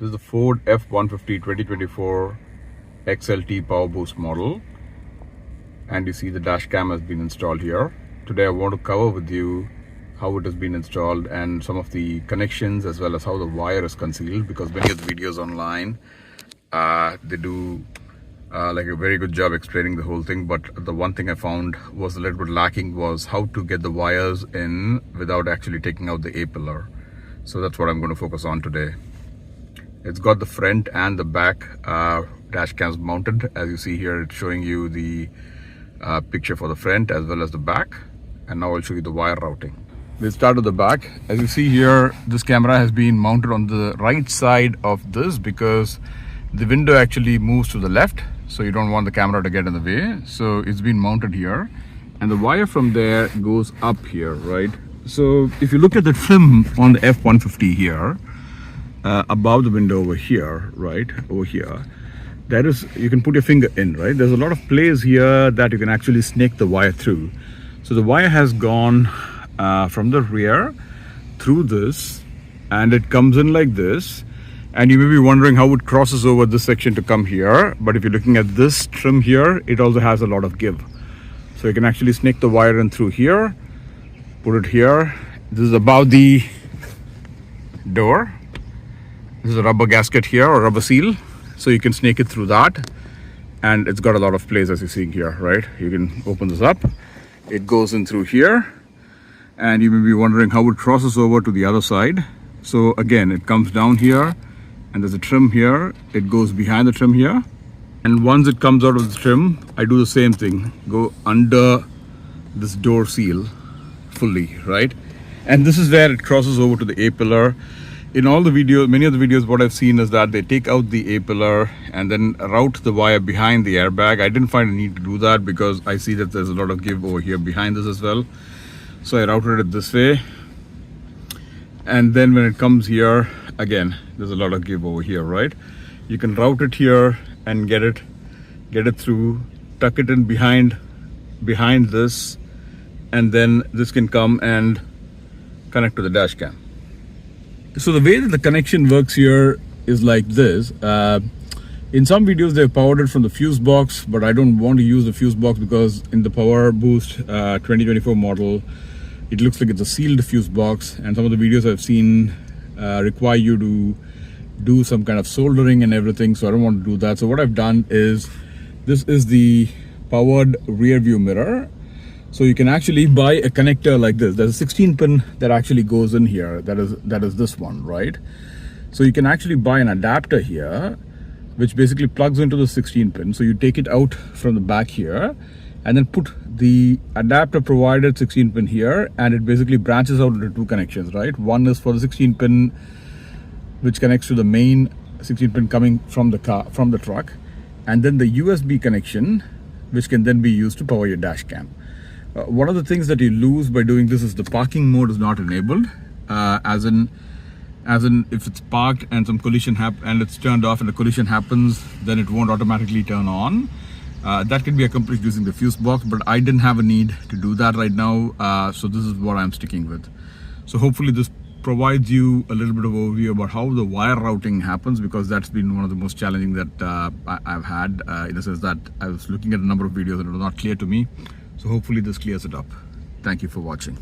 This is the Ford F150 2024 XLT Powerboost model, and you see the dash cam has been installed here. Today I want to cover with you how it has been installed and some of the connections, as well as how the wire is concealed, because many of the videos online they do like a very good job explaining the whole thing, but the one thing I found was a little bit lacking was how to get the wires in without actually taking out the A-pillar. So that's what I'm going to focus on today. It's got the front and the back dash cams mounted. As you see here, it's showing you the picture for the front as well as the back. And now I'll show you the wire routing. We'll start with the back. As you see here, this camera has been mounted on the right side of this because the window actually moves to the left. So you don't want the camera to get in the way. So it's been mounted here. And the wire from there goes up here, right? So if you look at the trim on the F150 here, above the window over here, right over here, there is, you can put your finger in, right? There's a lot of place here that you can actually snake the wire through. So the wire has gone from the rear through this, and it comes in like this. And you may be wondering how it crosses over this section to come here, but if you're looking at this trim here, it also has a lot of give. So you can actually snake the wire in through here, put it here. This is above the door. This is a rubber gasket here, or rubber seal, so you can snake it through that, and it's got a lot of place, as you're seeing here, right? You can open this up, it goes in through here, and you may be wondering how it crosses over to the other side. So again, it comes down here, and there's a trim here, it goes behind the trim here, and once it comes out of the trim, I do the same thing, go under this door seal fully, right? And this is where it crosses over to the A-pillar. In all the videos, many of the videos, what I've seen is that they take out the A-pillar and then route the wire behind the airbag. I didn't find a need to do that because I see that there's a lot of give over here behind this as well. So I routed it this way. And then when it comes here, again, there's a lot of give over here, right? You can route it here and get it through, tuck it in behind this, and then this can come and connect to the dash cam. So the way that the connection works here is like this. In some videos they've powered it from the fuse box, but I don't want to use the fuse box because in the Powerboost 2024 model, it looks like it's a sealed fuse box, and some of the videos I've seen require you to do some kind of soldering and everything, so I don't want to do that. So what I've done is, this is the powered rear view mirror. So you can actually buy a connector like this. There's a 16 pin that actually goes in here. That is this one, right? So you can actually buy an adapter here, which basically plugs into the 16 pin. So you take it out from the back here and then put the adapter provided 16 pin here, and it basically branches out into two connections, right? One is for the 16 pin, which connects to the main 16 pin coming from the car, from the truck, and then the USB connection, which can then be used to power your dash cam. One of the things that you lose by doing this is the parking mode is not enabled, as in if it's parked and some collision and it's turned off and a collision happens, then it won't automatically turn on. That can be accomplished using the fuse box, but I didn't have a need to do that right now, so this is what I'm sticking with. So hopefully this provides you a little bit of overview about how the wire routing happens, because that's been one of the most challenging that I've had, in the sense that I was looking at a number of videos and it was not clear to me. So hopefully this clears it up. Thank you for watching.